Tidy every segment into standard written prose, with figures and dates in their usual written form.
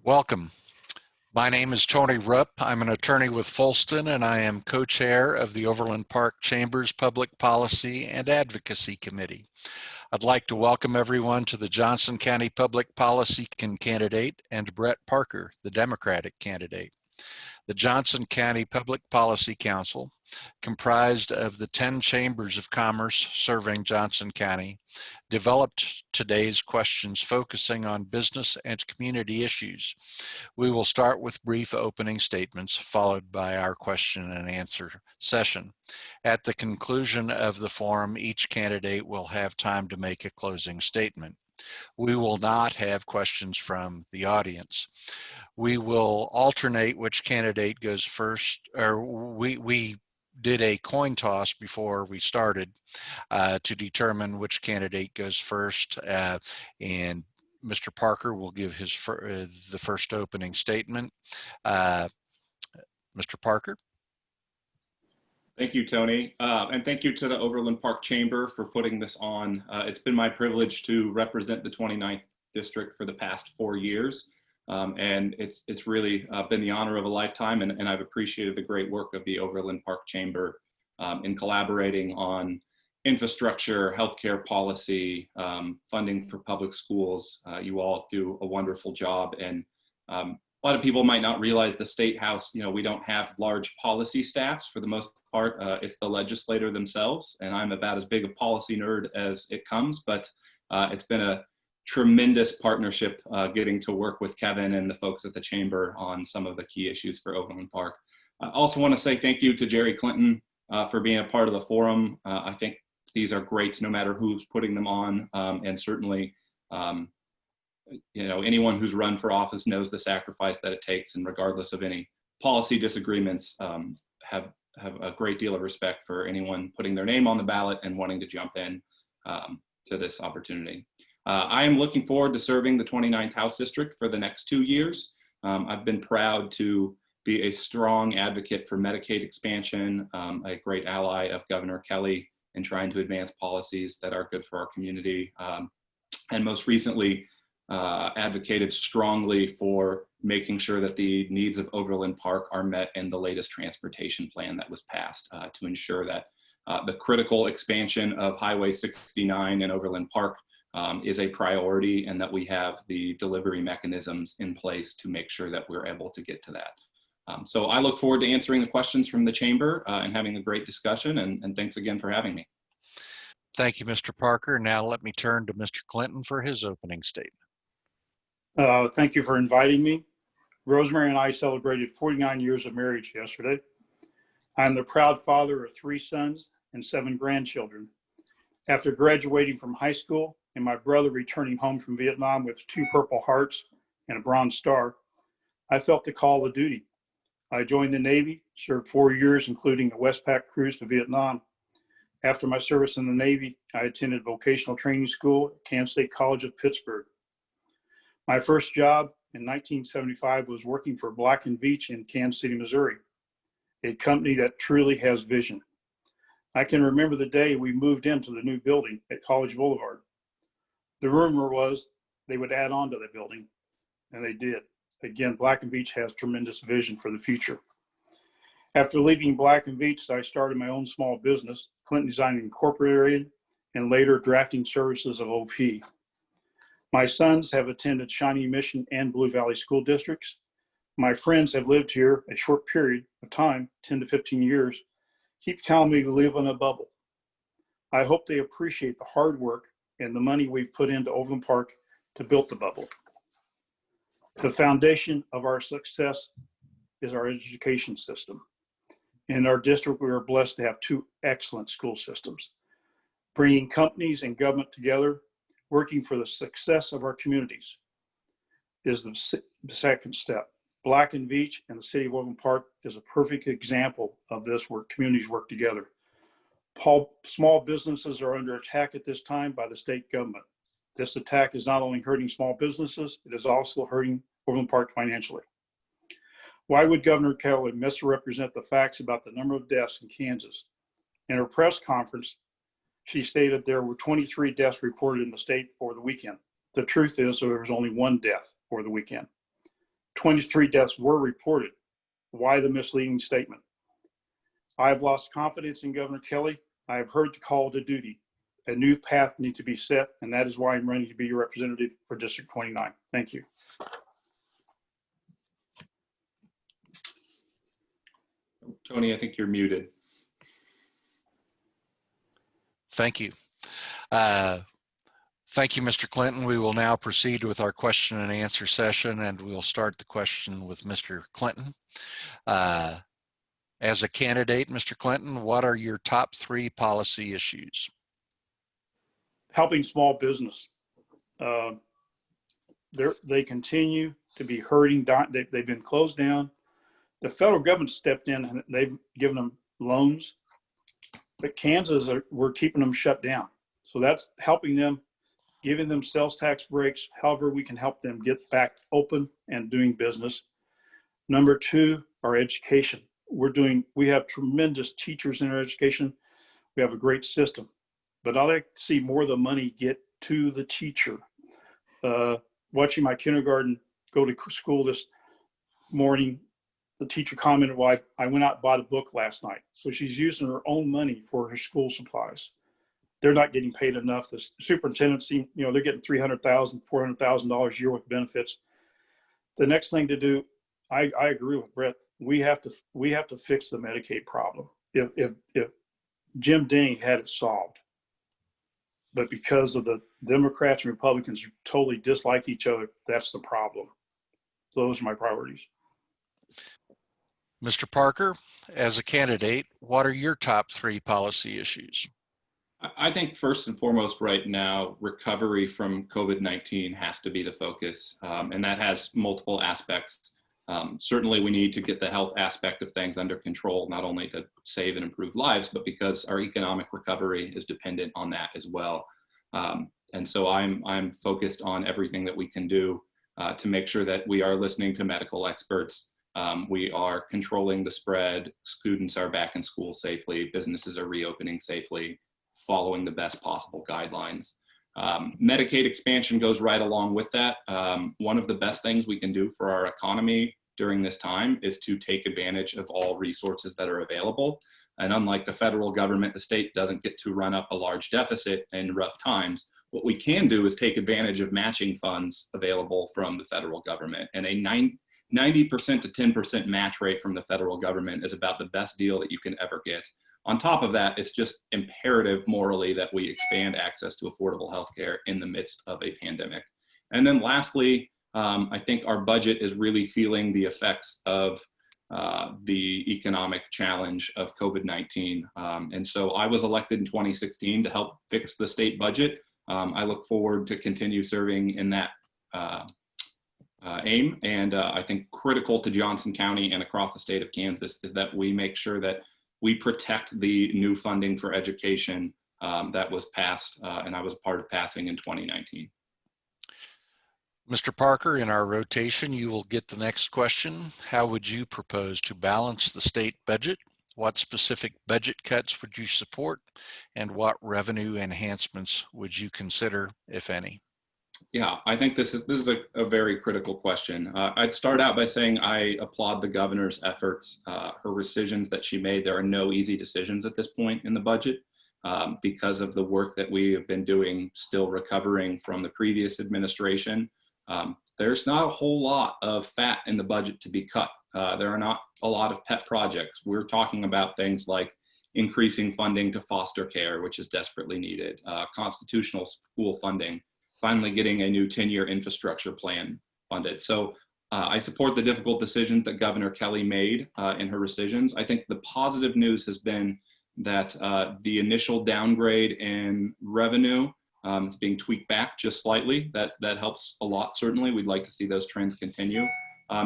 Welcome. My name is Tony Rupp. I'm an attorney with Folston, and I am co-chair of the Overland Park Chamber's Public Policy and Advocacy Committee. I'd like to welcome everyone to the Johnson County Public Policy candidate and Brett Parker, the Democratic candidate. The Johnson County Public Policy Council, comprised of the 10 chambers of commerce serving Johnson County, developed today's questions focusing on business and community issues. We will start with brief opening statements, followed by our question and answer session. At the conclusion of the forum, each candidate will have time to make a closing statement. We will not have questions from the audience. We will alternate which candidate goes first, or we did a coin toss before we started to determine which candidate goes first, and Mr. Parker will give his the first opening statement. Mr. Parker. Thank you, Tony, and thank you to the Overland Park Chamber for putting this on. It's been my privilege to represent the 29th District for the past 4 years, and it's really been the honor of a lifetime, and I've appreciated the great work of the Overland Park Chamber in collaborating on infrastructure, healthcare policy, funding for public schools. You all do a wonderful job, and a lot of people might not realize the State House, we don't have large policy staffs for the most part. It's the legislator themselves, and I'm about as big a policy nerd as it comes, but it's been a tremendous partnership getting to work with Kevin and the folks at the Chamber on some of the key issues for Overland Park. I also want to say thank you to Jerry Clinton for being a part of the forum. I think these are great no matter who's putting them on, and certainly anyone who's run for office knows the sacrifice that it takes, and regardless of any policy disagreements, have a great deal of respect for anyone putting their name on the ballot and wanting to jump in to this opportunity. I am looking forward to serving the 29th House District for the next 2 years. I've been proud to be a strong advocate for Medicaid expansion, a great ally of Governor Kelly in trying to advance policies that are good for our community, and most recently, advocated strongly for making sure that the needs of Overland Park are met in the latest transportation plan that was passed to ensure that the critical expansion of Highway 69 in Overland Park is a priority, and that we have the delivery mechanisms in place to make sure that we're able to get to that. So I look forward to answering the questions from the Chamber and having a great discussion, and thanks again for having me. Thank you, Mr. Parker. Now let me turn to Mr. Clinton for his opening statement. Thank you for inviting me. Rosemary and I celebrated 49 years of marriage yesterday. I'm the proud father of 3 sons and 7 grandchildren. After graduating from high school and my brother returning home from Vietnam with 2 Purple Hearts and a Bronze Star, I felt the call of duty. I joined the Navy, served 4 years, including a Westpac cruise to Vietnam. After my service in the Navy, I attended vocational training school at Kansas State College of Pittsburgh. My first job in 1975 was working for Black & Veatch in Kansas City, Missouri, a company that truly has vision. I can remember the day we moved into the new building at College Boulevard. The rumor was they would add on to the building, and they did. Again, Black & Veatch has tremendous vision for the future. After leaving Black & Veatch, I started my own small business, Clinton Design Incorporated, and later Drafting Services of OP. My sons have attended Shawnee Mission and Blue Valley school districts. My friends have lived here a short period of time, 10 to 15 years, keep telling me to live in a bubble. I hope they appreciate the hard work and the money we've put into Overland Park to build the bubble. The foundation of our success is our education system. In our district, we are blessed to have 2 excellent school systems. Bringing companies and government together, working for the success of our communities is the second step. Black & Veatch and the City of Overland Park is a perfect example of this, where communities work together. Small businesses are under attack at this time by the state government. This attack is not only hurting small businesses, it is also hurting Overland Park financially. Why would Governor Kelly misrepresent the facts about the number of deaths in Kansas? In her press conference, she stated there were 23 deaths reported in the state over the weekend. The truth is there was only 1 death over the weekend. 23 deaths were reported. Why the misleading statement? I have lost confidence in Governor Kelly. I have heard the call to duty. A new path needs to be set, and that is why I'm running to be your representative for District 29. Thank you. Tony, I think you're muted. Thank you. Thank you, Mr. Clinton. We will now proceed with our question and answer session, and we'll start the question with Mr. Clinton. As a candidate, Mr. Clinton, what are your top 3 policy issues? Helping small business. They continue to be hurting. They've been closed down. The federal government stepped in and they've given them loans, but Kansas, we're keeping them shut down. So that's helping them, giving them sales tax breaks. However, we can help them get back open and doing business. Number 2, our education. We have tremendous teachers in our education. We have a great system, but I'd like to see more of the money get to the teacher. Watching my kindergarten go to school this morning, the teacher commented, "Well, I went out and bought a book last night." So she's using her own money for her school supplies. They're not getting paid enough. The superintendents, they're getting $300,000, $400,000 a year with benefits. The next thing to do, I agree with Brett. We have to fix the Medicaid problem. If Jim Denny had it solved, but because of the Democrats and Republicans who totally dislike each other, that's the problem. So those are my priorities. Mr. Parker, as a candidate, what are your top 3 policy issues? I think first and foremost right now, recovery from COVID-19 has to be the focus, and that has multiple aspects. Certainly we need to get the health aspect of things under control, not only to save and improve lives, but because our economic recovery is dependent on that as well. And so I'm focused on everything that we can do to make sure that we are listening to medical experts. We are controlling the spread. Students are back in school safely. Businesses are reopening safely, following the best possible guidelines. Medicaid expansion goes right along with that. One of the best things we can do for our economy during this time is to take advantage of all resources that are available. And unlike the federal government, the state doesn't get to run up a large deficit in rough times. What we can do is take advantage of matching funds available from the federal government. And a 90% to 10% match rate from the federal government is about the best deal that you can ever get. On top of that, it's just imperative morally that we expand access to affordable healthcare in the midst of a pandemic. And then lastly, I think our budget is really feeling the effects of the economic challenge of COVID-19. And so I was elected in 2016 to help fix the state budget. I look forward to continue serving in that aim. And I think critical to Johnson County and across the state of Kansas is that we make sure that we protect the new funding for education that was passed and I was a part of passing in 2019. Mr. Parker, in our rotation, you will get the next question. How would you propose to balance the state budget? What specific budget cuts would you support? And what revenue enhancements would you consider, if any? Yeah, I think this is a very critical question. I'd start out by saying I applaud the governor's efforts, her rescissions that she made. There are no easy decisions at this point in the budget because of the work that we have been doing, still recovering from the previous administration. There's not a whole lot of fat in the budget to be cut. There are not a lot of pet projects. We're talking about things like increasing funding to foster care, which is desperately needed, constitutional school funding, finally getting a new 10-year infrastructure plan funded. So I support the difficult decisions that Governor Kelly made in her rescissions. I think the positive news has been that the initial downgrade in revenue is being tweaked back just slightly. That helps a lot, certainly. We'd like to see those trends continue.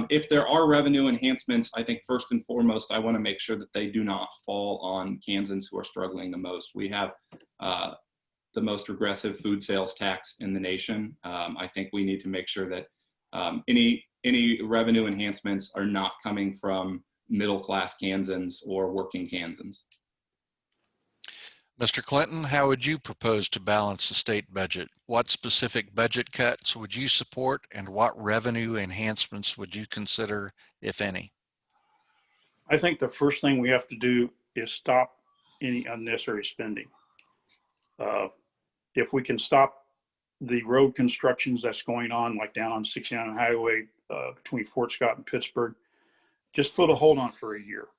If there are revenue enhancements, I think first and foremost, I want to make sure that they do not fall on Kansans who are struggling the most. We have the most regressive food sales tax in the nation. I think we need to make sure that any revenue enhancements are not coming from middle-class Kansans or working Kansans. Mr. Clinton, how would you propose to balance the state budget? What specific budget cuts would you support, and what revenue enhancements would you consider, if any? I think the first thing we have to do is stop any unnecessary spending. If we can stop the road constructions that's going on, like down on 69 Highway between Fort Scott and Pittsburgh, just put a hold on for a year.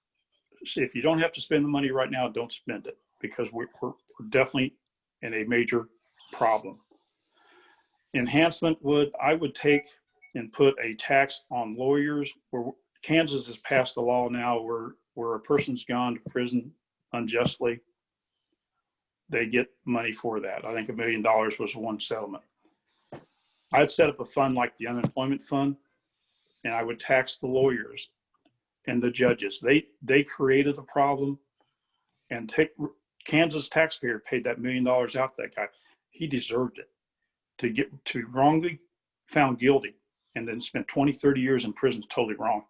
So if you don't have to spend the money right now, don't spend it, because we're definitely in a major problem. Enhancement I would take and put a tax on lawyers. Where Kansas has passed a law now where a person's gone to prison unjustly, they get money for that. I think $1 million was one settlement. I'd set up a fund like the unemployment fund, and I would tax the lawyers and the judges. They created the problem, and Kansas taxpayer paid that $1 million out to that guy. He deserved it to get to wrongly found guilty and then spent 20, 30 years in prison is totally wrong.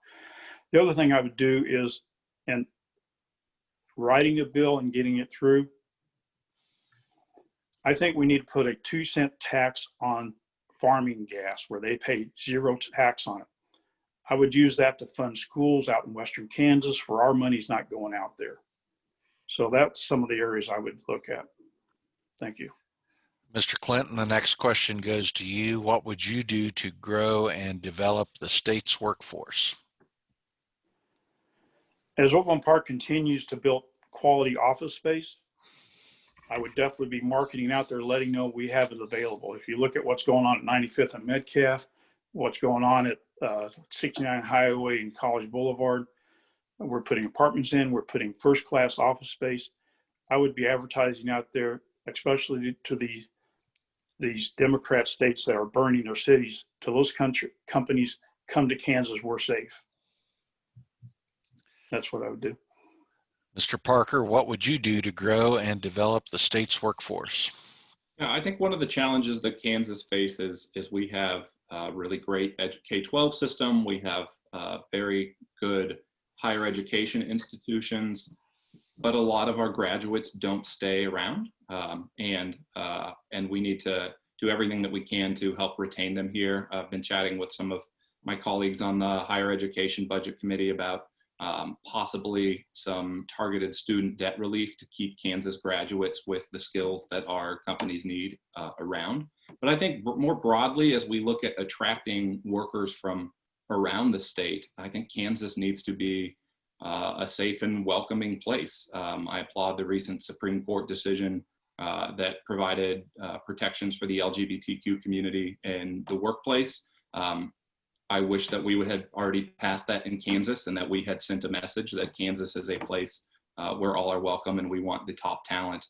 The other thing I would do is, and writing a bill and getting it through, I think we need to put a 2-cent tax on farming gas where they pay 0 tax on it. I would use that to fund schools out in Western Kansas where our money's not going out there. So that's some of the areas I would look at. Thank you. Mr. Clinton, the next question goes to you. What would you do to grow and develop the state's workforce? As Overland Park continues to build quality office space, I would definitely be marketing out there, letting know we have it available. If you look at what's going on at 95th and Metcalf, what's going on at 69 Highway and College Boulevard, we're putting apartments in, we're putting first-class office space. I would be advertising out there, especially to these Democrat states that are burning their cities, to those companies, come to Kansas, we're safe. That's what I would do. Mr. Parker, what would you do to grow and develop the state's workforce? Yeah, I think one of the challenges that Kansas faces is we have a really great K-12 system. We have very good higher education institutions, but a lot of our graduates don't stay around, and we need to do everything that we can to help retain them here. I've been chatting with some of my colleagues on the Higher Education Budget Committee about possibly some targeted student debt relief to keep Kansas graduates with the skills that our companies need around. But I think more broadly, as we look at attracting workers from around the state, I think Kansas needs to be a safe and welcoming place. I applaud the recent Supreme Court decision that provided protections for the LGBTQ community in the workplace. I wish that we would have already passed that in Kansas, and that we had sent a message that Kansas is a place where all are welcome and we want the top talent,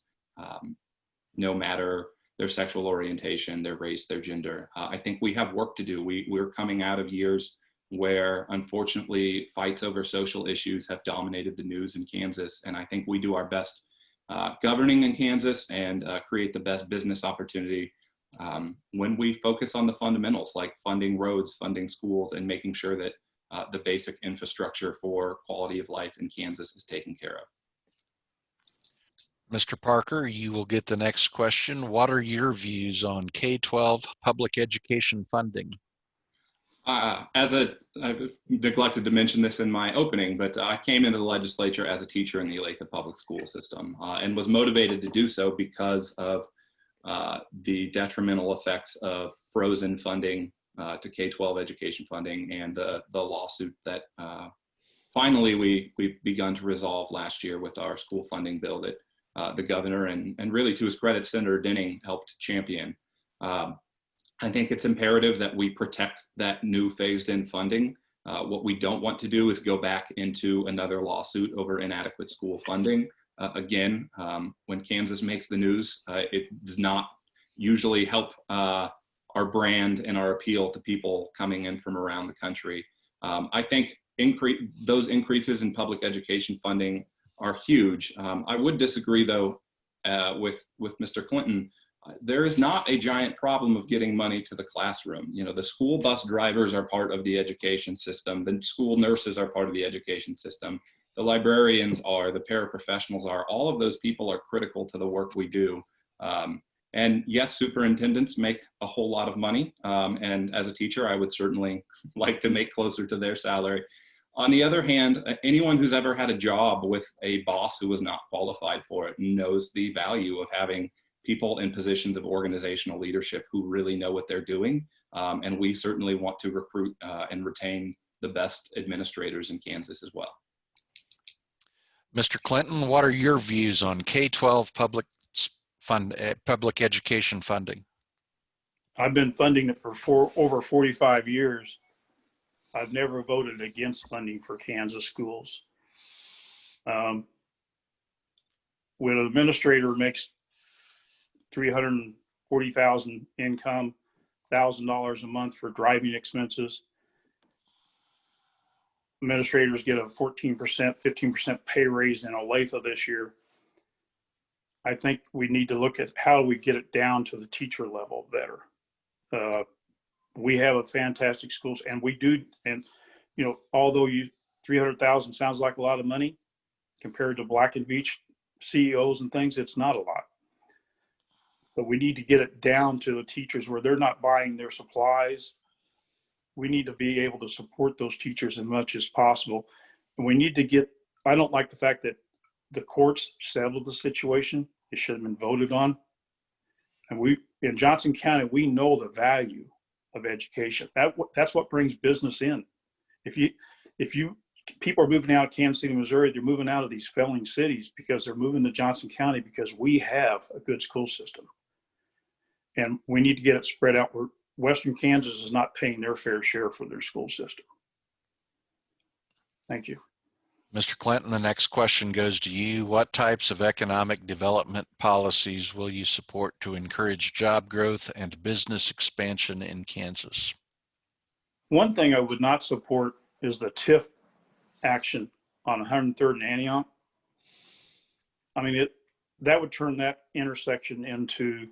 no matter their sexual orientation, their race, their gender. I think we have work to do. We're coming out of years where, unfortunately, fights over social issues have dominated the news in Kansas. And I think we do our best governing in Kansas and create the best business opportunity when we focus on the fundamentals, like funding roads, funding schools, and making sure that the basic infrastructure for quality of life in Kansas is taken care of. Mr. Parker, you will get the next question. What are your views on K-12 public education funding? I've neglected to mention this in my opening, but I came into the legislature as a teacher in the Olathe public school system and was motivated to do so because of the detrimental effects of frozen funding to K-12 education funding and the lawsuit that finally we've begun to resolve last year with our school funding bill that the governor and really, to his credit, Senator Denning helped champion. I think it's imperative that we protect that new phased-in funding. What we don't want to do is go back into another lawsuit over inadequate school funding. Again, when Kansas makes the news, it does not usually help our brand and our appeal to people coming in from around the country. I think those increases in public education funding are huge. I would disagree, though, with Mr. Clinton. There is not a giant problem of getting money to the classroom. You know, the school bus drivers are part of the education system. The school nurses are part of the education system. the librarians are, the paraprofessionals are. All of those people are critical to the work we do. And yes, superintendents make a whole lot of money. And as a teacher, I would certainly like to make closer to their salary. On the other hand, anyone who's ever had a job with a boss who was not qualified for it knows the value of having people in positions of organizational leadership who really know what they're doing. And we certainly want to recruit and retain the best administrators in Kansas as well. Mr. Clinton, what are your views on K-12 public education funding? I've been funding it for over 45 years. I've never voted against funding for Kansas schools. When an administrator makes $340,000 income, $1,000 a month for driving expenses, administrators get a 14%, 15% pay raise in Olathe this year. I think we need to look at how we get it down to the teacher level better. We have a fantastic schools, and we do, and you know, although 300,000 sounds like a lot of money compared to Black and Veatch CEOs and things, it's not a lot. But we need to get it down to the teachers where they're not buying their supplies. We need to be able to support those teachers as much as possible. And we need to get, I don't like the fact that the courts settled the situation. It should have been voted on. And we, in Johnson County, we know the value of education. That's what brings business in. People are moving out of Kansas City, Missouri, they're moving out of these failing cities because they're moving to Johnson County because we have a good school system. And we need to get it spread out where Western Kansas is not paying their fair share for their school system. Thank you. Mr. Clinton, the next question goes to you. What types of economic development policies will you support to encourage job growth and business expansion in Kansas? One thing I would not support is the TIF action on 103rd and Antioch. I mean, that would turn that intersection into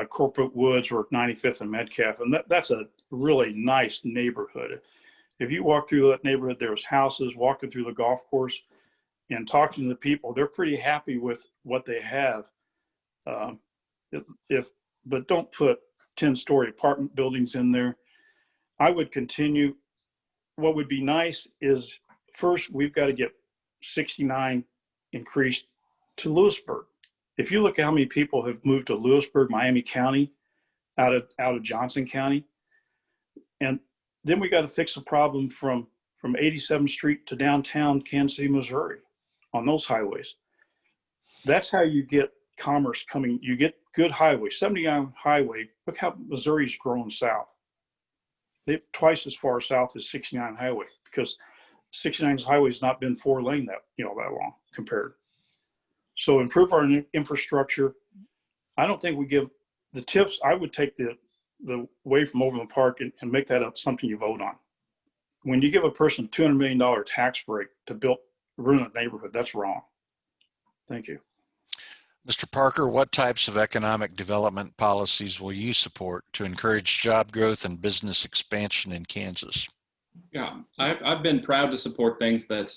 Corporate Woods or 95th and Metcalf, and that's a really nice neighborhood. If you walk through that neighborhood, there's houses, walking through the golf course and talking to the people, they're pretty happy with what they have. But don't put 10-story apartment buildings in there. I would continue. What would be nice is, first, we've got to get 69 increased to Lewisburg. If you look at how many people have moved to Lewisburg, Miami County, out of Johnson County, and then we got to fix the problem from 87th Street to downtown Kansas City, Missouri, on those highways. That's how you get commerce coming. You get good highways. 79 highway. Look how Missouri's growing south. They're twice as far south as 69 highway, because 69 highway has not been 4-lane that long compared. So improve our infrastructure. I don't think we give the TIFs. I would take the way from Overland Park and make that something you vote on. When you give a person $200 million tax break to ruin a neighborhood, that's wrong. Thank you. Mr. Parker, what types of economic development policies will you support to encourage job growth and business expansion in Kansas? Yeah, I've been proud to support things that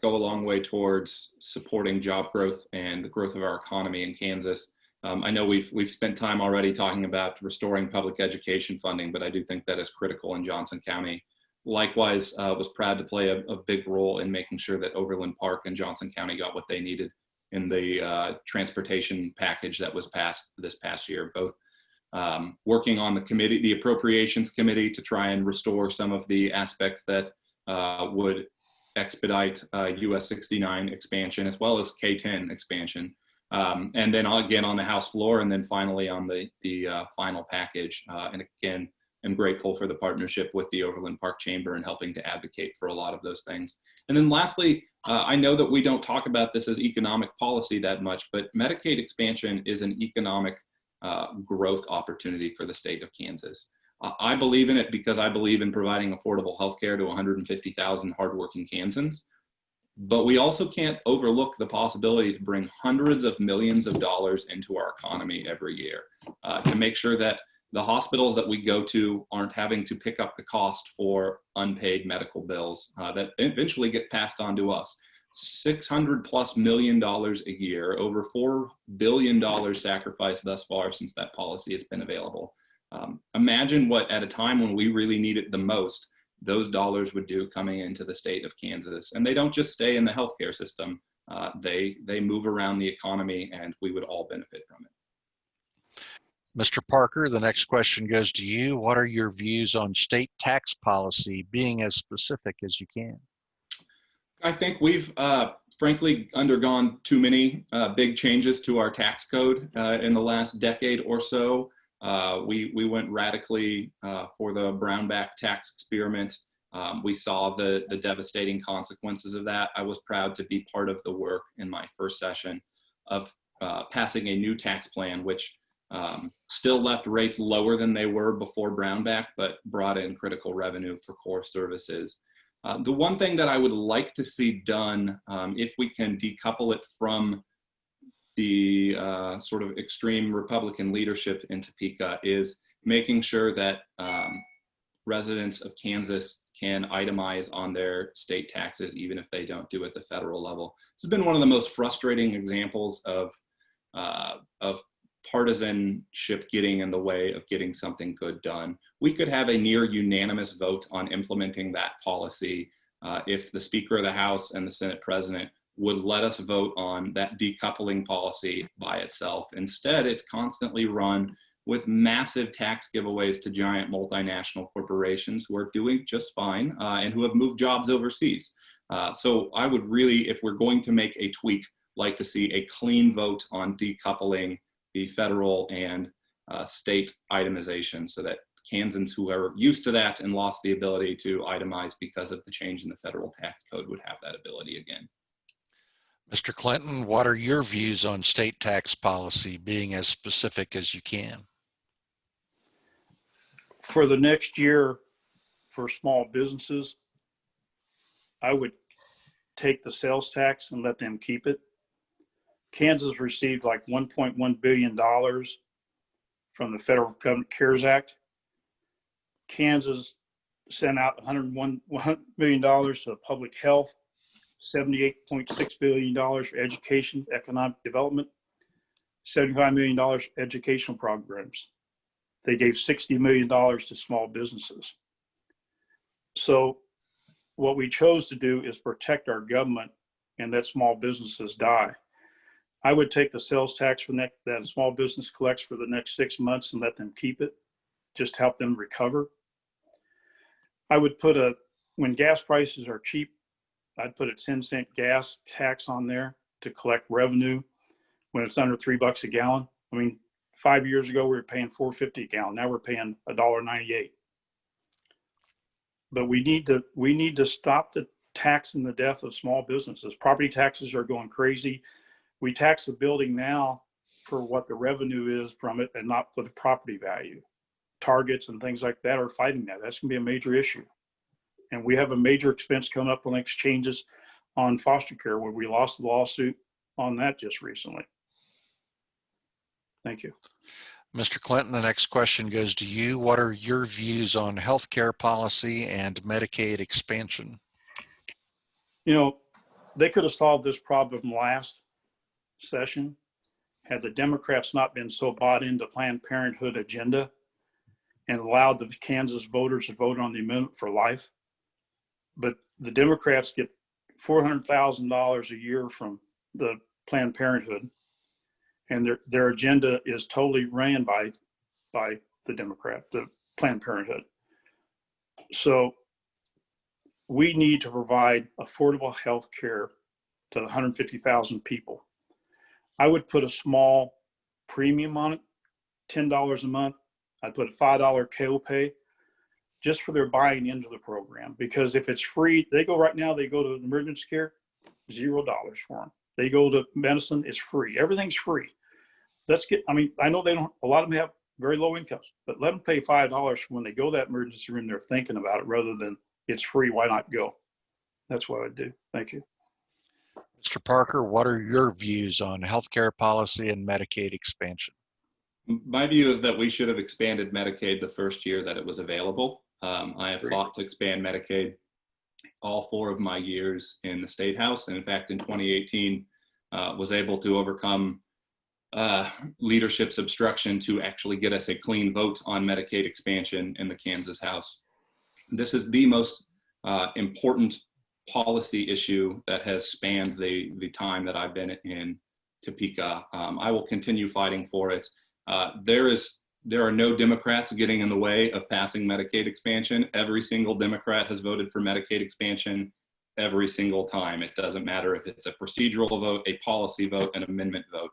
go a long way towards supporting job growth and the growth of our economy in Kansas. I know we've spent time already talking about restoring public education funding, but I do think that is critical in Johnson County. Likewise, was proud to play a big role in making sure that Overland Park and Johnson County got what they needed in the transportation package that was passed this past year. Both working on the appropriations committee to try and restore some of the aspects that would expedite US 69 expansion, as well as K-10 expansion. And then again on the House floor, and then finally on the final package. And again, I'm grateful for the partnership with the Overland Park Chamber and helping to advocate for a lot of those things. And then lastly, I know that we don't talk about this as economic policy that much, but Medicaid expansion is an economic growth opportunity for the state of Kansas. I believe in it because I believe in providing affordable health care to 150,000 hardworking Kansans. But we also can't overlook the possibility to bring hundreds of millions of dollars into our economy every year to make sure that the hospitals that we go to aren't having to pick up the cost for unpaid medical bills that eventually get passed on to us. $600+ million a year, over $4 billion sacrificed thus far since that policy has been available. Imagine what, at a time when we really need it the most, those dollars would do coming into the state of Kansas. And they don't just stay in the healthcare system. They move around the economy, and we would all benefit from it. Mr. Parker, the next question goes to you. What are your views on state tax policy, being as specific as you can? I think we've frankly undergone too many big changes to our tax code in the last decade or so. We went radically for the Brownback tax experiment. We saw the devastating consequences of that. I was proud to be part of the work in my first session of passing a new tax plan, which still left rates lower than they were before Brownback, but brought in critical revenue for core services. The one thing that I would like to see done, if we can decouple it from the sort of extreme Republican leadership in Topeka, is making sure that residents of Kansas can itemize on their state taxes, even if they don't do it at the federal level. This has been one of the most frustrating examples of partisanship getting in the way of getting something good done. We could have a near unanimous vote on implementing that policy if the Speaker of the House and the Senate President would let us vote on that decoupling policy by itself. Instead, it's constantly run with massive tax giveaways to giant multinational corporations who are doing just fine and who have moved jobs overseas. So I would really, if we're going to make a tweak, like to see a clean vote on decoupling the federal and state itemization, so that Kansans who are used to that and lost the ability to itemize because of the change in the federal tax code would have that ability again. Mr. Clinton, what are your views on state tax policy, being as specific as you can? For the next year, for small businesses, I would take the sales tax and let them keep it. Kansas received like $1.1 billion from the federal government CARES Act. Kansas sent out $101 million to public health, $78.6 billion for education, economic development, $75 million educational programs. They gave $60 million to small businesses. So what we chose to do is protect our government and let small businesses die. I would take the sales tax from that a small business collects for the next 6 months and let them keep it, just help them recover. I would put when gas prices are cheap, I'd put a 10-cent gas tax on there to collect revenue when it's under $3 a gallon. I mean, 5 years ago, we were paying $4.50 a gallon. Now we're paying $1.98. But we need to stop the tax and the death of small businesses. Property taxes are going crazy. We tax a building now for what the revenue is from it and not for the property value. Targets and things like that are fighting that. That's going to be a major issue. And we have a major expense coming up on exchanges on foster care, where we lost the lawsuit on that just recently. Thank you. Mr. Clinton, the next question goes to you. What are your views on healthcare policy and Medicaid expansion? You know, they could have solved this problem last session had the Democrats not been so bought into Planned Parenthood agenda and allowed the Kansas voters to vote on the amendment for life. But the Democrats get $400,000 a year from the Planned Parenthood, and their agenda is totally ran by the Democrat, the Planned Parenthood. So we need to provide affordable health care to 150,000 people. I would put a small premium on it, $10 a month. I'd put a $5 copay just for their buying into the program. Because if it's free, they go to emergency care, $0 for them. They go to medicine, it's free. Everything's free. I know a lot of them have very low incomes, but let them pay $5 when they go to that emergency room, they're thinking about it rather than it's free, why not go? That's what I'd do. Thank you. Mr. Parker, what are your views on healthcare policy and Medicaid expansion? My view is that we should have expanded Medicaid the first year that it was available. I have fought to expand Medicaid all 4 of my years in the State House. And in fact, in 2018, was able to overcome leadership's obstruction to actually get us a clean vote on Medicaid expansion in the Kansas House. This is the most important policy issue that has spanned the time that I've been in Topeka. I will continue fighting for it. There are no Democrats getting in the way of passing Medicaid expansion. Every single Democrat has voted for Medicaid expansion every single time. It doesn't matter if it's a procedural vote, a policy vote, an amendment vote.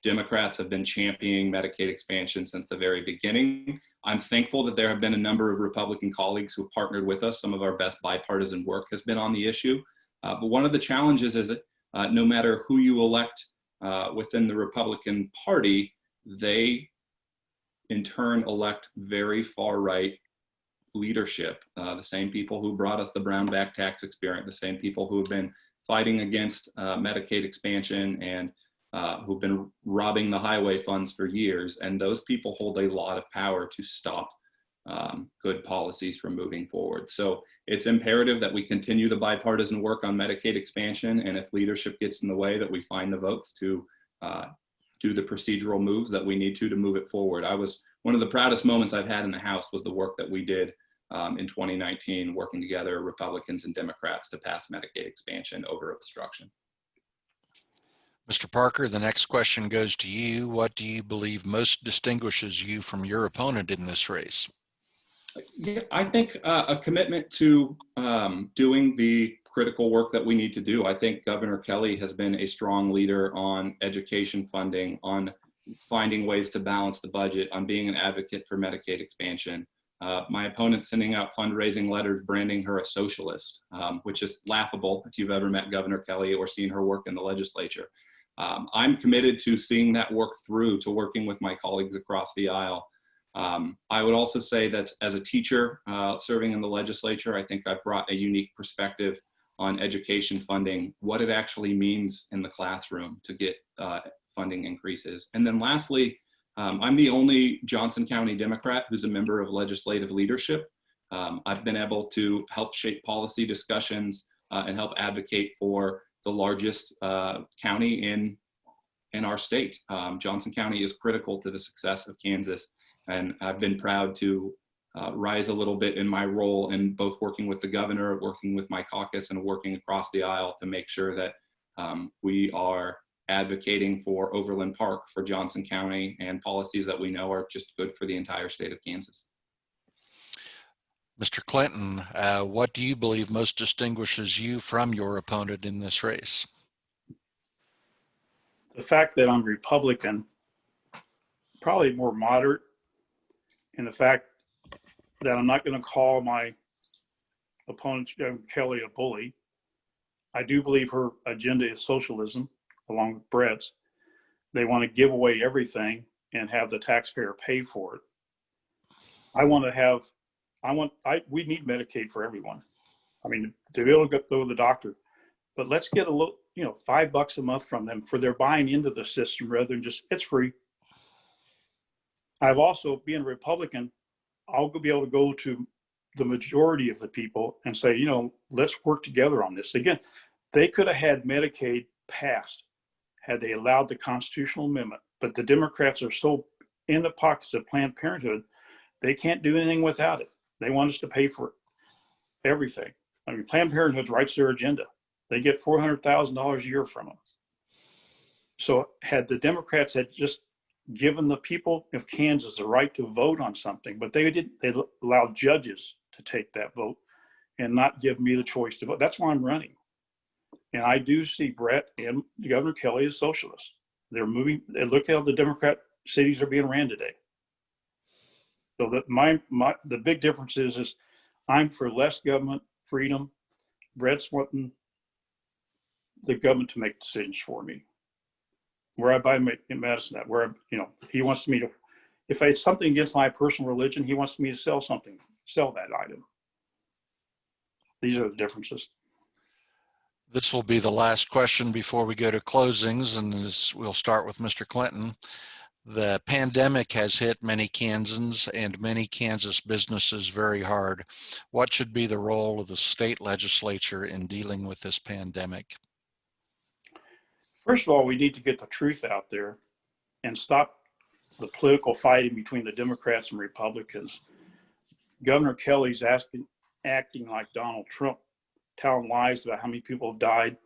Democrats have been championing Medicaid expansion since the very beginning. I'm thankful that there have been a number of Republican colleagues who have partnered with us. Some of our best bipartisan work has been on the issue. But one of the challenges is that no matter who you elect within the Republican Party, they in turn elect very far-right leadership. The same people who brought us the Brownback tax experiment, the same people who have been fighting against Medicaid expansion and who've been robbing the highway funds for years. And those people hold a lot of power to stop good policies from moving forward. So it's imperative that we continue the bipartisan work on Medicaid expansion. And if leadership gets in the way, that we find the votes to do the procedural moves that we need to move it forward. One of the proudest moments I've had in the House was the work that we did in 2019, working together, Republicans and Democrats, to pass Medicaid expansion over obstruction. Mr. Parker, the next question goes to you. What do you believe most distinguishes you from your opponent in this race? Yeah, I think a commitment to doing the critical work that we need to do. I think Governor Kelly has been a strong leader on education funding, on finding ways to balance the budget, on being an advocate for Medicaid expansion. My opponent sending out fundraising letters branding her a socialist, which is laughable if you've ever met Governor Kelly or seen her work in the legislature. I'm committed to seeing that work through, to working with my colleagues across the aisle. I would also say that as a teacher serving in the legislature, I think I've brought a unique perspective on education funding, what it actually means in the classroom to get funding increases. And then lastly, I'm the only Johnson County Democrat who's a member of legislative leadership. I've been able to help shape policy discussions and help advocate for the largest county in our state. Johnson County is critical to the success of Kansas, and I've been proud to rise a little bit in my role in both working with the governor, working with my caucus, and working across the aisle to make sure that we are advocating for Overland Park, for Johnson County, and policies that we know are just good for the entire state of Kansas. Mr. Clinton, what do you believe most distinguishes you from your opponent in this race? The fact that I'm Republican, probably more moderate, and the fact that I'm not going to call my opponent, Kelly, a bully. I do believe her agenda is socialism, along with Brett's. They want to give away everything and have the taxpayer pay for it. We need Medicaid for everyone. I mean, to be able to go to the doctor, but let's get a little, $5 a month from them for their buying into the system rather than just, it's free. I've also, being a Republican, I'll be able to go to the majority of the people and say, let's work together on this. Again, they could have had Medicaid passed had they allowed the constitutional amendment, but the Democrats are so in the pockets of Planned Parenthood, they can't do anything without it. They want us to pay for everything. I mean, Planned Parenthood writes their agenda. They get $400,000 a year from them. So had the Democrats had just given the people of Kansas the right to vote on something, but they didn't. They allowed judges to take that vote and not give me the choice to vote. That's why I'm running. And I do see Brett and Governor Kelly as socialists. They're moving. Look how the Democrat cities are being ran today. So that the big difference is I'm for less government freedom. Brett's wanting the government to make decisions for me. Where I buy medicine at, where he wants me to, if it's something against my personal religion, he wants me to sell that item. These are the differences. This will be the last question before we go to closings, and we'll start with Mr. Clinton. The pandemic has hit many Kansans and many Kansas businesses very hard. What should be the role of the state legislature in dealing with this pandemic? First of all, we need to get the truth out there and stop the political fighting between the Democrats and Republicans. Governor Kelly's acting like Donald Trump, telling lies about how many people have died.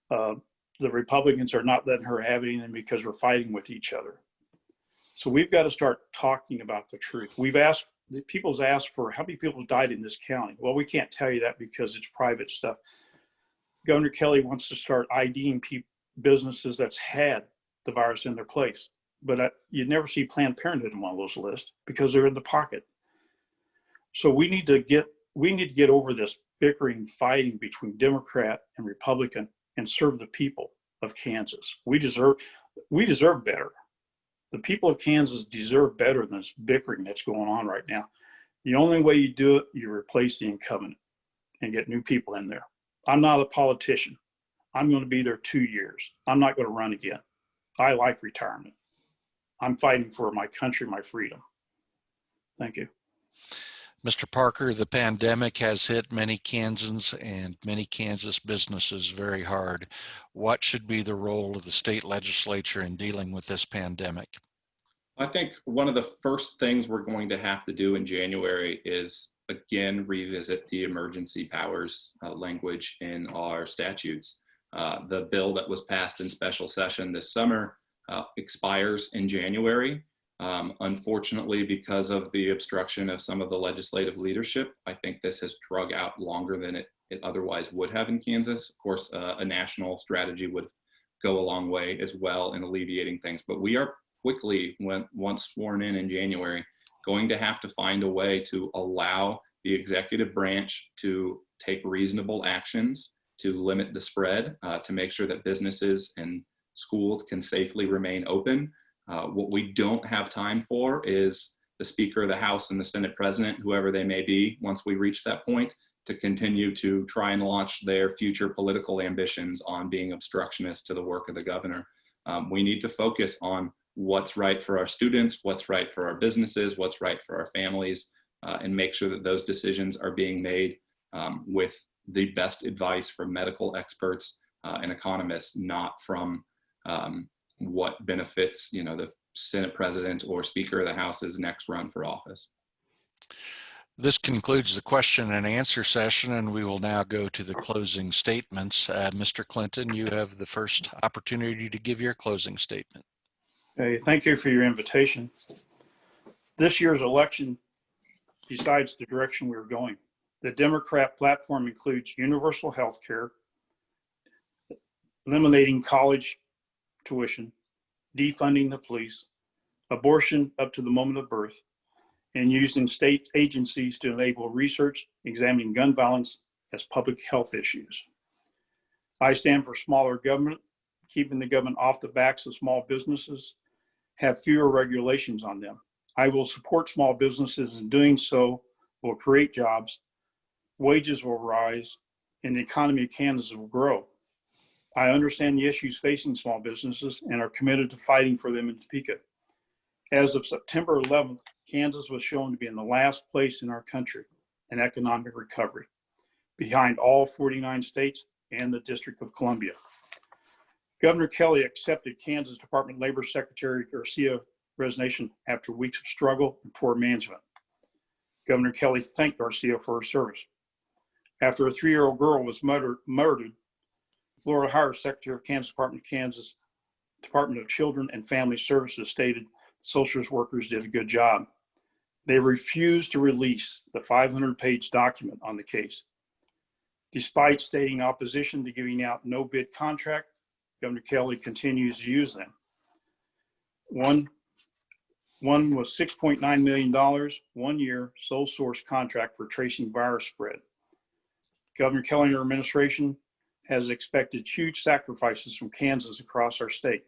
The Republicans are not letting her have anything because we're fighting with each other. So we've got to start talking about the truth. People's asked for how many people died in this county. Well, we can't tell you that because it's private stuff. Governor Kelly wants to start IDing businesses that's had the virus in their place. But you never see Planned Parenthood in one of those lists because they're in the pocket. So we need to get over this bickering, fighting between Democrat and Republican and serve the people of Kansas. We deserve better. The people of Kansas deserve better than this bickering that's going on right now. The only way you do it, you replace the incumbent and get new people in there. I'm not a politician. I'm going to be there 2 years. I'm not going to run again. I like retirement. I'm fighting for my country, my freedom. Thank you. Mr. Parker, the pandemic has hit many Kansans and many Kansas businesses very hard. What should be the role of the state legislature in dealing with this pandemic? I think one of the first things we're going to have to do in January is again revisit the emergency powers language in our statutes. The bill that was passed in special session this summer expires in January. Unfortunately, because of the obstruction of some of the legislative leadership, I think this has drug out longer than it otherwise would have in Kansas. Of course, a national strategy would go a long way as well in alleviating things. But we are quickly, once sworn in January, going to have to find a way to allow the executive branch to take reasonable actions to limit the spread, to make sure that businesses and schools can safely remain open. What we don't have time for is the Speaker of the House and the Senate President, whoever they may be, once we reach that point, to continue to try and launch their future political ambitions on being obstructionist to the work of the governor. We need to focus on what's right for our students, what's right for our businesses, what's right for our families, and make sure that those decisions are being made with the best advice from medical experts and economists, not from what benefits, the Senate President or Speaker of the House's next run for office. This concludes the question and answer session, and we will now go to the closing statements. Mr. Clinton, you have the first opportunity to give your closing statement. Hey, thank you for your invitation. This year's election decides the direction we're going. The Democrat platform includes universal health care, eliminating college tuition, defunding the police, abortion up to the moment of birth, and using state agencies to enable research examining gun violence as public health issues. I stand for smaller government, keeping the government off the backs of small businesses, have fewer regulations on them. I will support small businesses, and doing so will create jobs, wages will rise, and the economy of Kansas will grow. I understand the issues facing small businesses and are committed to fighting for them in Topeka. As of September 11th, Kansas was shown to be in the last place in our country in economic recovery, behind all 49 states and the District of Columbia. Governor Kelly accepted Kansas Department of Labor Secretary Garcia's resignation after weeks of struggle and poor management. Governor Kelly thanked Garcia for her service. After a 3-year-old girl was murdered, Laura Hire, Secretary of Kansas Department of Children and Family Services, stated social workers did a good job. They refused to release the 500-page document on the case. Despite stating opposition to giving out no bid contract, Governor Kelly continues to use them. One was $6.9 million, 1-year sole source contract for tracing virus spread. Governor Kelly and her administration has expected huge sacrifices from Kansas across our state.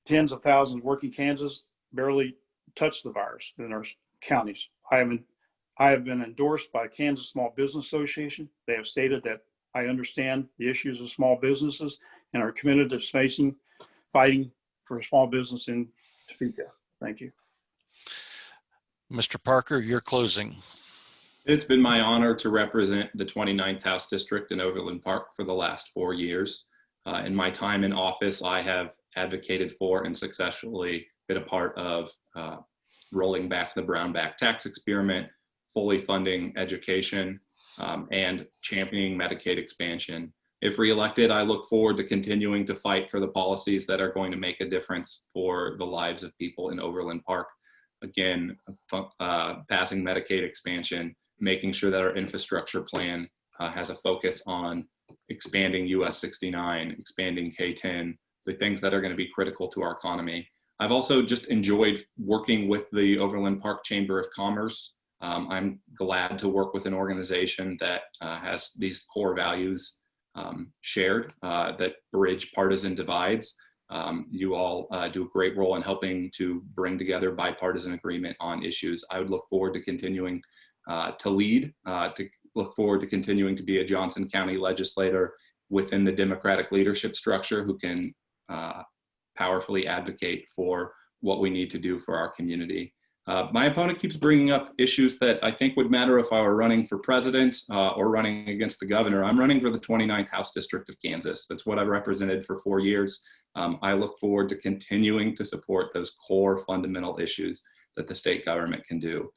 Tens of thousands working Kansas barely touch the virus in our counties. I have been endorsed by Kansas Small Business Association. They have stated that I understand the issues of small businesses and are committed to fighting for a small business in Topeka. Thank you. Mr. Parker, your closing. It's been my honor to represent the 29th House District in Overland Park for the last 4 years. In my time in office, I have advocated for and successfully been a part of rolling back the Brownback tax experiment, fully funding education, and championing Medicaid expansion. If reelected, I look forward to continuing to fight for the policies that are going to make a difference for the lives of people in Overland Park. Again, passing Medicaid expansion, making sure that our infrastructure plan has a focus on expanding US 69, expanding K-10, the things that are going to be critical to our economy. I've also just enjoyed working with the Overland Park Chamber of Commerce. I'm glad to work with an organization that has these core values shared that bridge partisan divides. You all do a great role in helping to bring together bipartisan agreement on issues. I would look forward to continuing to lead, to look forward to continuing to be a Johnson County legislator within the Democratic leadership structure who can powerfully advocate for what we need to do for our community. My opponent keeps bringing up issues that I think would matter if I were running for president or running against the governor. I'm running for the 29th House District of Kansas. That's what I've represented for 4 years. I look forward to continuing to support those core fundamental issues that the state government can do.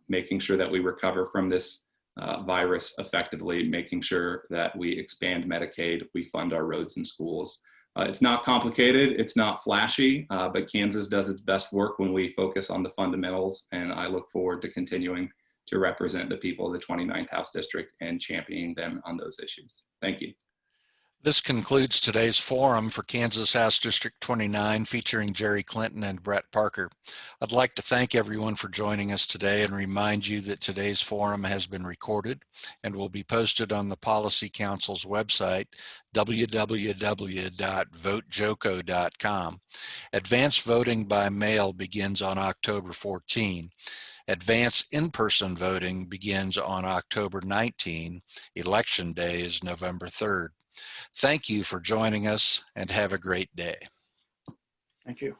Making sure that we recover from this virus effectively, making sure that we expand Medicaid, we fund our roads and schools. It's not complicated, it's not flashy, but Kansas does its best work when we focus on the fundamentals, and I look forward to continuing to represent the people of the 29th House District and championing them on those issues. Thank you. This concludes today's forum for Kansas House District 29 featuring Jerry Clinton and Brett Parker. I'd like to thank everyone for joining us today and remind you that today's forum has been recorded and will be posted on the Policy Council's website, www.votejoco.com. Advanced voting by mail begins on October 14. Advanced in-person voting begins on October 19. Election Day is November 3rd. Thank you for joining us and have a great day. Thank you.